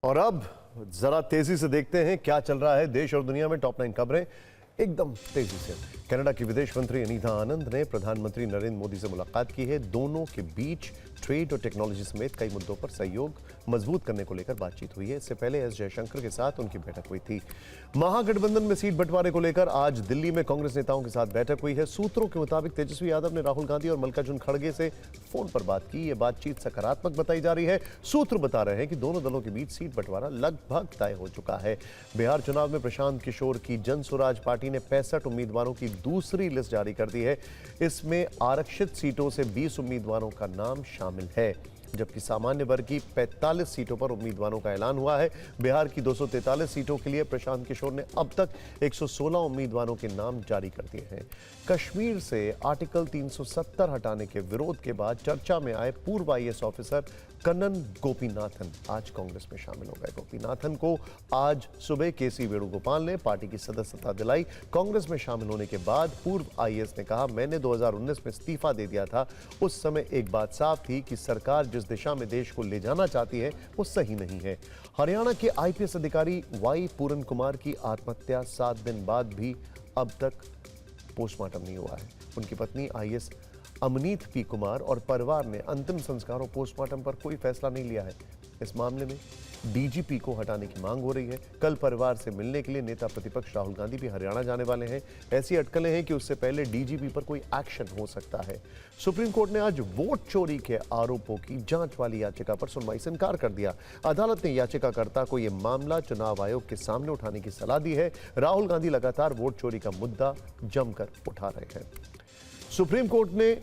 और अब जरा तेजी से देखते हैं क्या चल रहा है देश और दुनिया में। टॉप 9 खबरें एकदम तेजी से। कनाडा की विदेश मंत्री अनीता आनंद ने प्रधानमंत्री नरेंद्र मोदी से मुलाकात की है। दोनों के बीच ट्रेड और टेक्नोलॉजी समेत कई मुद्दों पर सहयोग मजबूत करने को लेकर बातचीत हुई है। इससे पहले एस जयशंकर के साथ उनकी बैठक हुई थी। महागठबंधन में सीट बंटवारे को लेकर आज दिल्ली में कांग्रेस नेताओं के साथ बैठक हुई है। सूत्रों के मुताबिक तेजस्वी यादव ने राहुल गांधी और मल्लिकार्जुन खड़गे से फोन पर बात की। यह बातचीत सकारात्मक बताई जा रही है। सूत्र बता रहे हैं कि दोनों दलों के बीच सीट बंटवारा लगभग तय हो चुका है। बिहार चुनाव में प्रशांत किशोर की जन स्वराज पार्टी ने 65 उम्मीदवारों की दूसरी लिस्ट जारी कर दी है। इसमें आरक्षित सीटों से 20 उम्मीदवारों का नाम शामिल है, जबकि सामान्य वर्ग की 45 सीटों पर उम्मीदवारों का ऐलान हुआ है। बिहार की 243 सीटों के लिए प्रशांत किशोर ने अब तक 116 उम्मीदवारों के नाम जारी कर दिए हैं। कश्मीर से आर्टिकल 370 हटाने के विरोध के बाद चर्चा में आए पूर्व आईएएस ऑफिसर कन्नन गोपीनाथन आज कांग्रेस में शामिल हो गए। गोपीनाथन को आज सुबह केसी वेणुगोपाल ने पार्टी की सदस्यता दिलाई। कांग्रेस में शामिल होने के बाद पूर्व आईएएस ने कहा, मैंने 2019 में इस्तीफा दे दिया था। उस समय एक बात साफ थी कि सरकार जिस दिशा में देश को ले जाना चाहती है वो सही नहीं है। हरियाणा के आईपीएस अधिकारी वाई पूरन कुमार की आत्महत्या 7 दिन बाद भी अब तक पोस्टमार्टम नहीं हुआ है। उनकी पत्नी आईएएस अमनीत पी कुमार और परिवार ने अंतिम संस्कार और पोस्टमार्टम पर कोई फैसला नहीं लिया है। इस मामले में डीजीपी को हटाने की मांग हो रही है। कल परिवार से मिलने के लिए नेता प्रतिपक्ष राहुल गांधी भी हरियाणा जाने वाले हैं। ऐसी अटकलें हैं कि उससे पहले डीजीपी पर कोई एक्शन हो सकता है। सुप्रीम कोर्ट ने आज वोट चोरी के आरोपों की जांच वाली याचिका पर सुनवाई से इनकार कर दिया। अदालत ने याचिकाकर्ता को यह मामला चुनाव आयोग के सामने उठाने की सलाह दी है। राहुल गांधी लगातार वोट चोरी का मुद्दा जमकर उठा रहे हैं। सुप्रीम कोर्ट ने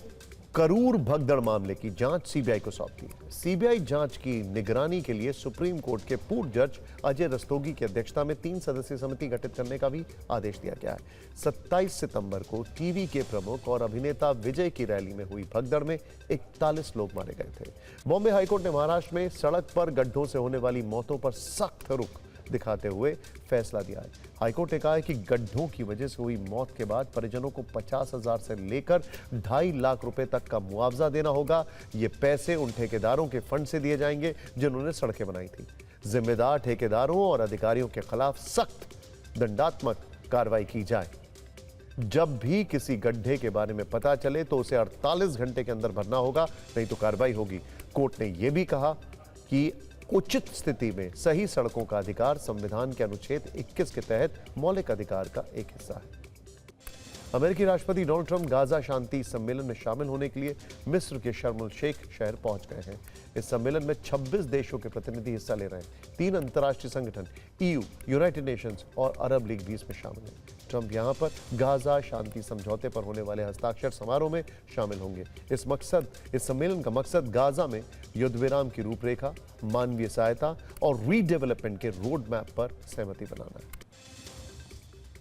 करूर भगदड़ मामले की जांच सीबीआई को सौंप दी। सीबीआई जांच की निगरानी के लिए सुप्रीम कोर्ट के पूर्व जज अजय रस्तोगी की अध्यक्षता में 3 सदस्यीय समिति गठित करने का भी आदेश दिया गया है। 27 सितंबर को टीवी के प्रमुख और अभिनेता विजय की रैली में हुई भगदड़ में 41 लोग मारे गए थे। बॉम्बे हाईकोर्ट ने महाराष्ट्र में सड़क पर गड्ढों से होने वाली मौतों पर सख्त रुख दिखाते हुए फैसला दिया है। हाईकोर्ट ने कहा है कि गड्ढों की वजह से हुई मौत के बाद परिजनों को 50,000 से लेकर 2.5 लाख रुपए तक का मुआवजा देना होगा। ये पैसे उन ठेकेदारों के फंड से दिए जाएंगे जिन्होंने सड़कें बनाई थी। जिम्मेदार ठेकेदारों और अधिकारियों के खिलाफ सख्त दंडात्मक कार्रवाई की जाए। जब भी किसी गड्ढे के बारे में पता चले तो उसे 48 घंटे के अंदर भरना होगा, नहीं तो कार्रवाई होगी। कोर्ट ने यह भी कहा कि उचित स्थिति में सही सड़कों का अधिकार संविधान के अनुच्छेद 21 के तहत मौलिक अधिकार का एक हिस्सा है। अमेरिकी राष्ट्रपति डोनाल्ड ट्रंप गाजा शांति सम्मेलन में शामिल होने के लिए मिस्र के शर्म अल शेख शहर पहुंच गए हैं। इस सम्मेलन में 26 देशों के प्रतिनिधि हिस्सा ले रहे हैं। 3 अंतर्राष्ट्रीय संगठन EU, यूनाइटेड नेशंस और अरब लीग भी इसमें शामिल हैं। ट्रंप यहां पर गाजा शांति समझौते पर होने वाले हस्ताक्षर समारोह में शामिल होंगे। इस सम्मेलन का मकसद गाजा में युद्ध विराम की रूपरेखा, मानवीय सहायता और रीडेवलपमेंट के रोड मैप पर सहमति बनाना है।